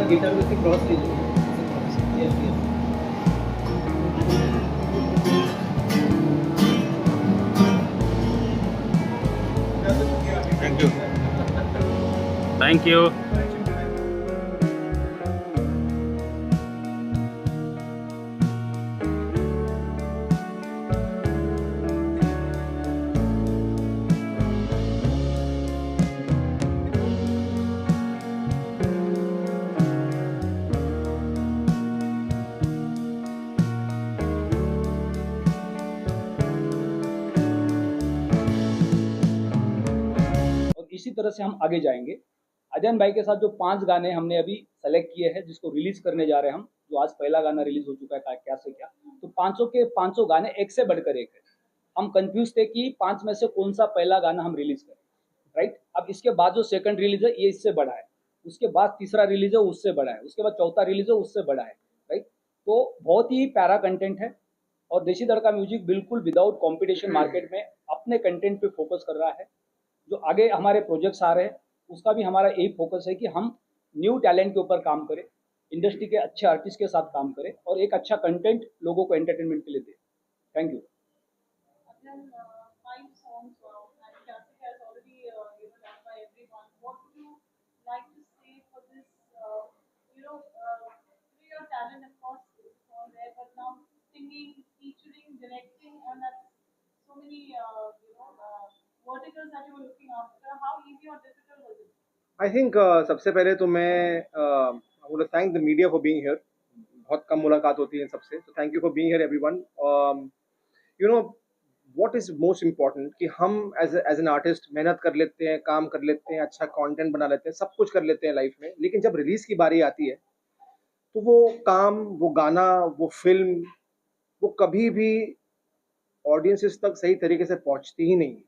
Guitar को ऐसे cross लीजिए। Yes yes. Thank you. Thank you. और इसी तरह से हम आगे जाएंगे। अजय भाई के साथ जो 5 गाने हमने अभी सेलेक्ट किए हैं, जिसको रिलीज करने जा रहे हैं हम, जो आज पहला गाना रिलीज हो चुका है क्या से क्या, तो पांचों के पांचों गाने एक से बढ़कर एक है। हम कंफ्यूज थे कि 5 में से कौन सा पहला गाना हम रिलीज करें, राइट। अब इसके बाद जो सेकंड रिलीज है ये इससे बड़ा है, उसके बाद तीसरा रिलीज है उससे बड़ा है, उसके बाद चौथा रिलीज है उससे बड़ा है, राइट। तो बहुत ही प्यारा कंटेंट है और देशी धड़का म्यूजिक बिल्कुल विदाउट कंपटीशन मार्केट में अपने कंटेंट पे फोकस कर रहा है। जो आगे हमारे प्रोजेक्ट्स आ रहे हैं उसका भी हमारा यही फोकस है कि हम न्यू टैलेंट के ऊपर काम करें, इंडस्ट्री के अच्छे आर्टिस्ट के साथ काम करें और एक अच्छा कंटेंट लोगों को एंटरटेनमेंट के लिए दें। Thank you. Then 5 songs and classic has already done by everyone. What would you like to say for this? Your talent, of course, is all there, but now singing, featuring, directing, and that's so many verticals that you were looking after. How easy or difficult was it? I think सबसे पहले तो मैं I want to thank the media for being here. बहुत कम मुलाकात होती है सबसे, so thank you for being here everyone. You know what is most important कि हम as an artist मेहनत कर लेते हैं, काम कर लेते हैं, अच्छा कंटेंट बना लेते हैं, सब कुछ कर लेते हैं लाइफ में, लेकिन जब रिलीज की बारी आती है तो वो काम, वो गाना, वो फिल्म, वो कभी भी ऑडियंसेस तक सही तरीके से पहुंचती ही नहीं है।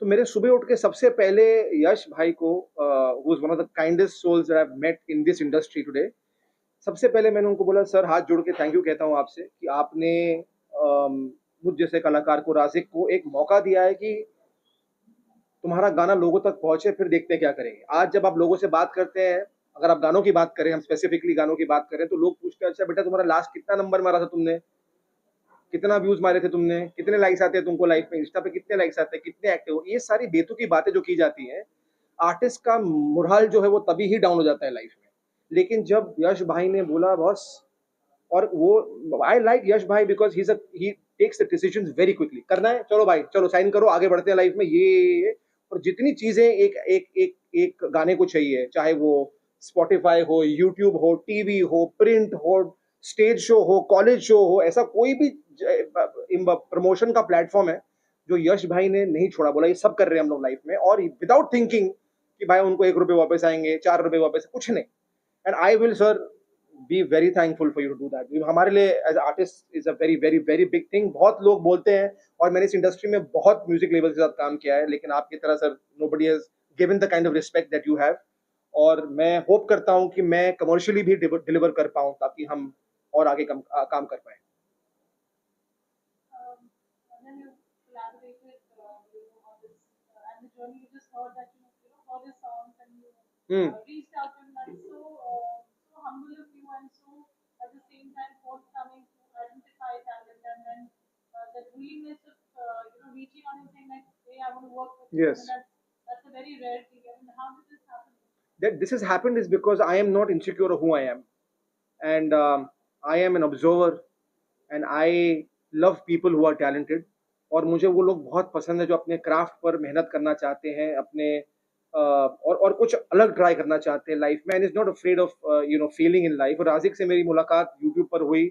तो मेरे सुबह उठ के सबसे पहले यश भाई को, who is one of the kindest souls that I have met in this industry today, सबसे पहले मैंने उनको बोला सर हाथ जोड़ के थैंक यू कहता हूँ आपसे कि आपने मुझ जैसे कलाकार को, राजिक को एक मौका दिया है कि तुम्हारा गाना लोगों तक पहुंचे, फिर देखते हैं क्या करेंगे। आज जब आप लोगों से बात करते हैं, अगर आप गानों की बात करें, हम स्पेसिफिकली गानों की बात करें, तो लोग पूछते हैं अच्छा बेटा तुम्हारा लास्ट कितना नंबर मारा था तुमने, कितना व्यूज मारे थे तुमने, कितने लाइक्स आते हैं तुमको लाइफ में, इंस्टा पे कितने लाइक्स आते हैं, कितने एक्टिव हो। ये सारी बेतुकी बातें जो की जाती हैं, आर्टिस्ट का मोरल जो है वो तभी ही डाउन हो जाता है लाइफ में। लेकिन जब यश भाई ने बोला बॉस, और वो आई लाइक यश भाई because he takes the decisions very quickly, करना है चलो भाई चलो साइन करो, आगे बढ़ते हैं लाइफ में। ये और जितनी चीजें एक एक एक एक गाने को चाहिए, चाहे वो स्पॉटिफाई हो, यूट्यूब हो, टीवी हो, प्रिंट हो, स्टेज शो हो, कॉलेज शो हो, ऐसा कोई भी प्रमोशन का प्लेटफॉर्म है जो यश भाई ने नहीं छोड़ा। बोला ये सब कर रहे हैं हम लोग लाइफ में, और विदाउट थिंकिंग कि भाई उनको 1 रुपए वापस आएंगे, 4 रुपए वापस, कुछ नहीं। And I will sir be very thankful for you to do that. हमारे लिए as artist is a very very very big thing. बहुत लोग बोलते हैं, और मैंने इस इंडस्ट्री में बहुत म्यूजिक लेवल के साथ काम किया है, लेकिन आपकी तरह sir nobody has given the kind of respect that you have. और मैं होप करता हूं कि मैं कमर्शियली भी डिलीवर कर पाऊं, ताकि हम और आगे काम कर पाए। Then you collaborated on this and the journey. You just heard that heard his songs and you reached out to him. That's so humble of you and so at the same time forthcoming to identify talent and then the willingness of reaching out and saying like, hey, I want to work with you. Yes. And that's a very rare thing. I mean, how did this happen? That this has happened is because I am not insecure of who I am, and I am an observer, and I love people who are talented. और मुझे वो लोग बहुत पसंद है जो अपने craft पर मेहनत करना चाहते हैं, अपने और कुछ अलग ट्राई करना चाहते हैं लाइफ में, and is not afraid of feeling in life. और राजिक से मेरी मुलाकात यूट्यूब पर हुई,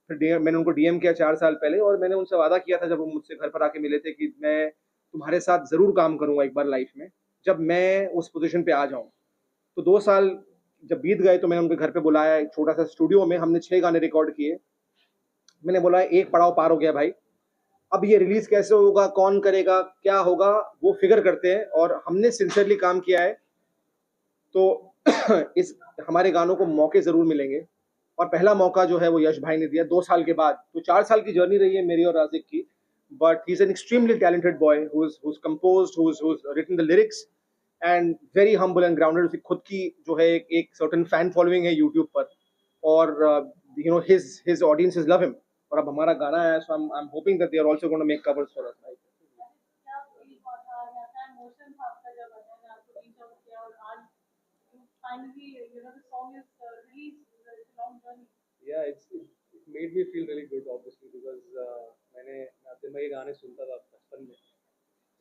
फिर मैंने उनको डीएम किया 4 साल पहले, और मैंने उनसे वादा किया था जब वो मुझसे घर पर आके मिले थे कि मैं तुम्हारे साथ ज़रूर काम करूँगा एक बार लाइफ में, जब मैं उस पोजीशन पे आ जाऊँ। तो 2 साल जब बीत गए तो मैंने उनके घर पे बुलाया, एक छोटा सा स्टूडियो में हमने 6 गाने रिकॉर्ड किए। मैंने बोला एक पड़ाव पार हो गया भाई, अब ये रिलीज कैसे होगा, कौन करेगा, क्या होगा, वो फिगर करते हैं। और हमने सिंसियरली काम किया है, तो इस हमारे गानों को मौके जरूर मिलेंगे। और पहला मौका जो है वो यश भाई ने दिया 2 साल के बाद। तो 4 साल की जर्नी रही है मेरी और राजिक की, but he is an extremely talented boy who's composed, who's written the lyrics, and very humble and grounded. उसकी खुद की जो है एक सर्टेन फैन फॉलोइंग है यूट्यूब पर, और you know his audiences love him. और अब हमारा गाना है, so I am hoping that they are also going to make covers for us, right? क्या फील हुआ था या क्या इमोशन था आपका जब अजय ने आपको रीच आउट किया और आज finally you know the song is released, it's a long journey? Yeah, it made me feel really good obviously because मैंने अब्दुल भाई के गाने सुनता था बचपन में,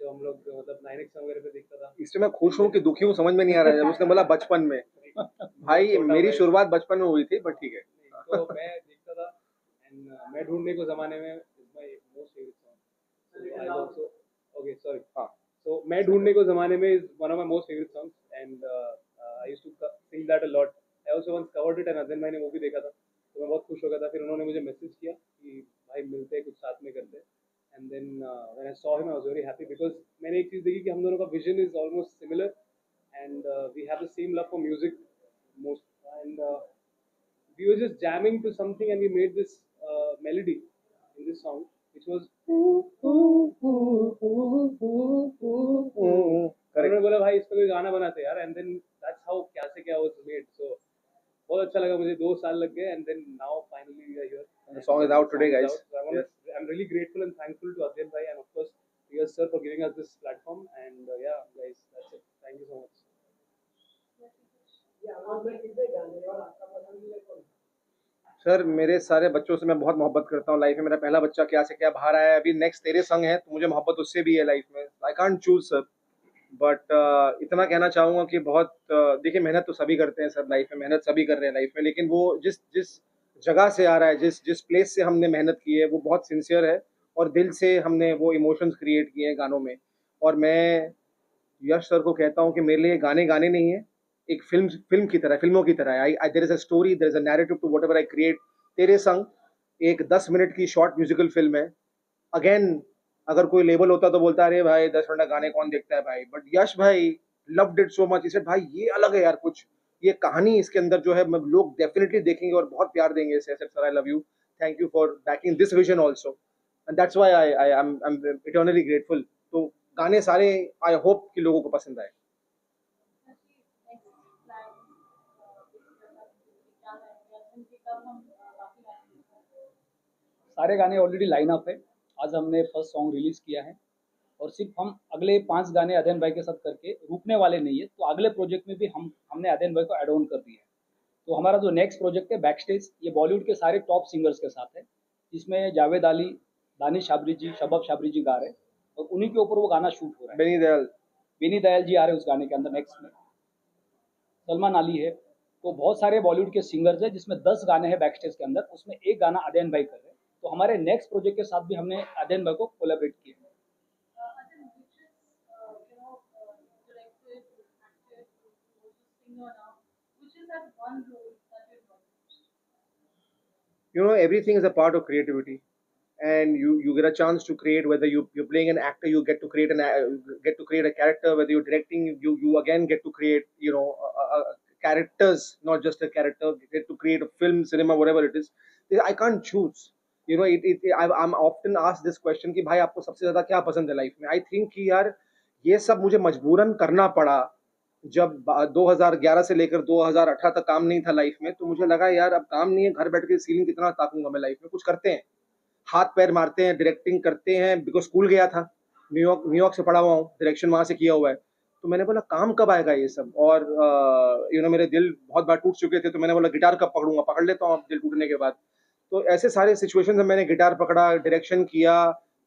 जब हम लोग मतलब 9X वगैरह पे देखता था। इससे मैं खुश हूँ कि दुखी हूँ समझ में नहीं आ रहा है जब उसने बोला बचपन में। भाई छोटा मेरी भाई। शुरुआत बचपन में हुई थी, बट ठीक है। तो मैं देखता था एंड मैं ढूंढने को जमाने में is my most favourite song. I also okay sorry हाँ, सो मैं ढूंढने को जमाने में is one of my most favourite songs and I used to sing that a lot. I also once covered it and other मैंने वो भी देखा था, तो मैं बहुत खुश हो गया था। फिर उन्होंने मुझे मैसेज किया कि भाई मिलते हैं, कुछ साथ में करते हैं। And then when I saw him I was very happy because मैंने एक चीज़ देखी कि हम दोनों का vision is almost similar and we have the same love for music most, and we were just jamming to something and we made this melody in this song which was उन्होंने बोला भाई इस पे कोई गाना बनाते यार, and then that's how क्या से क्या was made. So बहुत अच्छा लगा मुझे, 2 साल लग गए and then now finally we are here. The song is out today, guys. So I'm really grateful and thankful to Adyan bhai and of course Riyaz sir for giving us this platform and yeah guys, that's it. Thank you so much. Sir मेरे सारे बच्चों से मैं बहुत मोहब्बत करता हूँ life में। मेरा पहला बच्चा क्या से क्या बाहर आया है, अभी नेक्स्ट तेरे संग है, तो मुझे मोहब्बत उससे भी है लाइफ में। I can't choose sir, but इतना कहना चाहूँगा कि बहुत देखिए मेहनत तो सभी करते हैं सर लाइफ में, मेहनत सभी कर रहे हैं लाइफ में, लेकिन वो जिस जिस जगह से आ रहा है, जिस प्लेस से हमने मेहनत की है वो बहुत सिंसियर है और दिल से हमने वो इमोशंस क्रिएट किए हैं गानों में। और मैं यश सर को कहता हूँ कि मेरे लिए गाने गाने नहीं है, एक फिल्म की तरह, फिल्मों की तरह है। There is a story, there is a narrative to whatever I create. तेरे संग एक 10 मिनट की शॉर्ट म्यूजिकल फिल्म है। अगेन अगर कोई लेबल होता तो बोलता अरे भाई 10 मिनट का गाने कौन देखता है भाई, बट यश भाई loved it so much. He said भाई ये अलग है यार, कुछ ये कहानी इसके अंदर जो है लोग डेफिनेटली देखेंगे और बहुत प्यार देंगे इसे। Sir I love you, thank you for banking this vision also, and that's why I am eternally grateful. तो गाने सारे आई होप कि लोगों को पसंद आए। सारे गाने ऑलरेडी लाइन अप है। आज हमने फर्स्ट सॉन्ग रिलीज किया है और सिर्फ हम अगले 5 गाने अध्ययन भाई के साथ करके रुकने वाले नहीं है, तो अगले प्रोजेक्ट में भी हमने अध्ययन भाई को एड ऑन कर दिया है। तो हमारा जो नेक्स्ट प्रोजेक्ट है बैक स्टेज, ये बॉलीवुड के सारे टॉप सिंगर्स के साथ है, जिसमें जावेद अली, दानिश शाबरी जी, शबाब शाबरी जी गा रहे हैं और उन्हीं के ऊपर वो गाना शूट हो रहा है। बेनी दयाल जी आ रहे हैं उस गाने के अंदर नेक्स्ट में, सलमान अली है। तो बहुत सारे बॉलीवुड के सिंगर्स हैं जिसमें 10 गाने हैं बैक स्टेज के अंदर, उसमें एक गाना अध्ययन भाई कर रहे हैं। तो हमारे नेक्स्ट प्रोजेक्ट के साथ भी हमने अध्ययन भाई को कोलैबोरेट किया है। You know, everything is a part of creativity, and you get a chance to create. Whether you're playing an actor, you get to create a character. Whether you're directing, you again get to create, you know, characters, not just a character. You get to create a film, cinema, whatever it is. I can't choose. You know, I'm often asked this question कि भाई आपको सबसे ज़्यादा क्या पसंद है life में? I think कि यार ये सब मुझे मजबूरन करना पड़ा। जब 2011 से लेकर 2018 तक काम नहीं था लाइफ में, तो मुझे लगा यार अब काम नहीं है, घर बैठ के सीलिंग कितना ताकूंगा मैं लाइफ में, कुछ करते हैं, हाथ पैर मारते हैं, डायरेक्टिंग करते हैं। बिकॉज स्कूल गया था, न्यूयॉर्क से पढ़ा हुआ हूँ, डायरेक्शन वहाँ से किया हुआ है। तो मैंने बोला काम कब आएगा ये सब, और यू नो मेरे दिल बहुत बार टूट चुके थे, तो मैंने बोला गिटार कब पकड़ूंगा, पकड़ लेता हूँ दिल टूटने के बाद। तो ऐसे सारे सिचुएशन में मैंने गिटार पकड़ा, डायरेक्शन किया,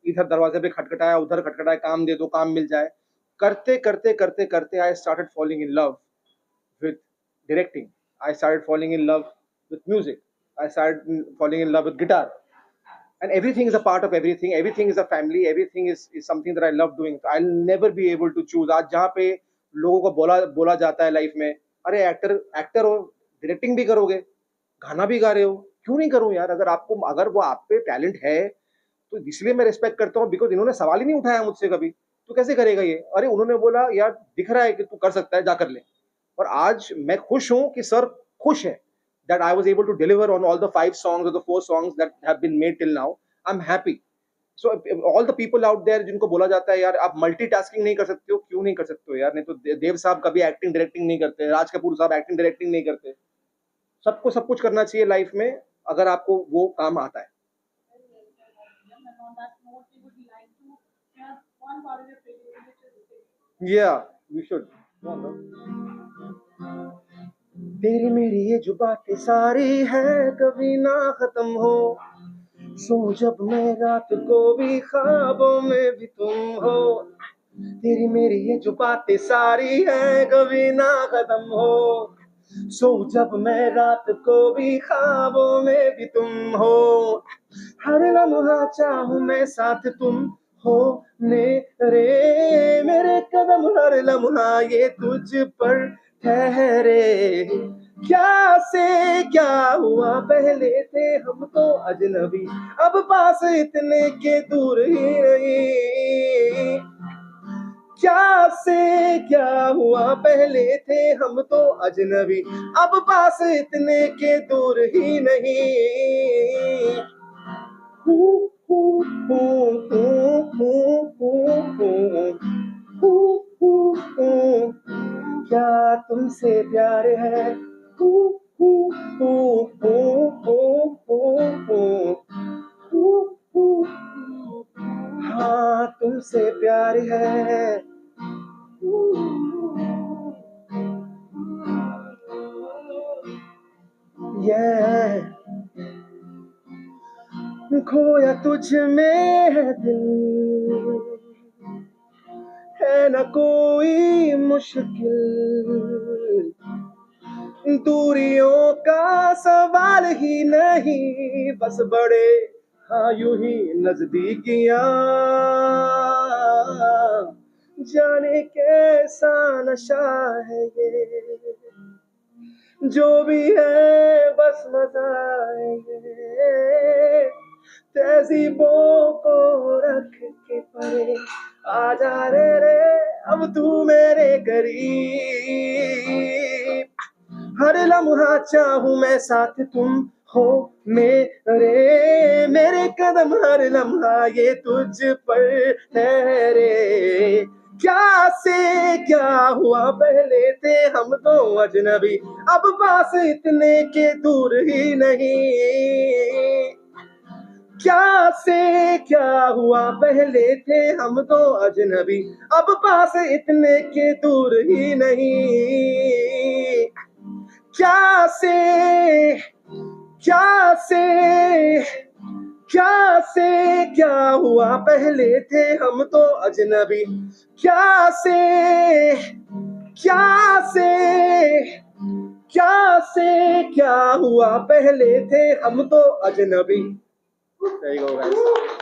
इधर दरवाजे पे खटखटाया, उधर खटखटाया, काम दे दो, काम मिल जाए। करते करते करते करते I started falling in love with directing, I started falling in love with music, I started falling in love with guitar, and everything is a part of everything. Everything is a family. Everything is something that I love doing. I'll never be able to choose. आज जहाँ पे लोगों को बोला जाता है life में, अरे एक्टर हो, डायरेक्टिंग भी करोगे, गाना भी गा रहे हो, क्यों नहीं करूँ यार? अगर वो आप पे टैलेंट है तो इसलिए मैं रिस्पेक्ट करता हूँ, बिकॉज इन्होंने सवाल ही नहीं उठाया मुझसे कभी, तो कैसे करेगा ये? अरे उन्होंने बोला यार दिख रहा है कि तू कर सकता है, जा कर ले। और आज मैं खुश हूँ कि सर खुश है that I was able to deliver on all the 5 songs or the 4 songs that have been made till now. I'm happy. So all the people out there जिनको बोला जाता है यार आप मल्टीटास्किंग नहीं कर सकते हो, क्यों नहीं कर सकते हो यार? नहीं तो देव साहब कभी एक्टिंग डायरेक्टिंग नहीं करते, राज कपूर साहब एक्टिंग डायरेक्टिंग नहीं करते। सबको सब कुछ करना चाहिए लाइफ में अगर आपको वो काम आता है। And on that note, we would like to have one part of your video, which is Yeah, we should. तेरी मेरी ये जो बातें सारी है कभी ना खत्म हो, सो जब मैं रात को भी ख्वाबों में भी तुम हो। तेरी मेरी ये जो बातें सारी है कभी ना खत्म हो, सो जब मैं रात को भी ख्वाबों में भी तुम हो। हर लम्हा चाहूं मैं साथ तुम हो मेरे कदम हर लम्हा ये तुझ पर ठहरे। क्या से क्या हुआ पहले थे हम तो अजनबी, अब पास इतने के दूर ही नहीं। क्या से क्या हुआ पहले थे हम तो अजनबी, अब पास इतने के दूर ही नहीं। क्या तुमसे प्यार है? हाँ तुमसे प्यार है। खोया तुझ में है दिल, है न कोई मुश्किल, दूरियों का सवाल ही नहीं, बस बड़े हाँ यूं ही नजदीकियां। जाने कैसा नशा है ये, जो भी है बस मजा आएंगे। तहजीबों को रख के परे आजा रे अब तू मेरे करीब। हर लम्हा चाहूं मैं साथ तुम हो मेरे कदम हर लम्हा ये तुझ पर ठहरे। क्या से क्या हुआ पहले थे हम तो अजनबी, अब पास इतने के दूर ही नहीं। क्या से क्या हुआ पहले थे हम तो अजनबी, अब पास इतने के दूर ही नहीं। क्या से क्या से क्या से क्या हुआ पहले थे हम तो अजनबी, क्या से क्या से क्या से क्या हुआ पहले थे हम तो अजनबी। There you go, guys.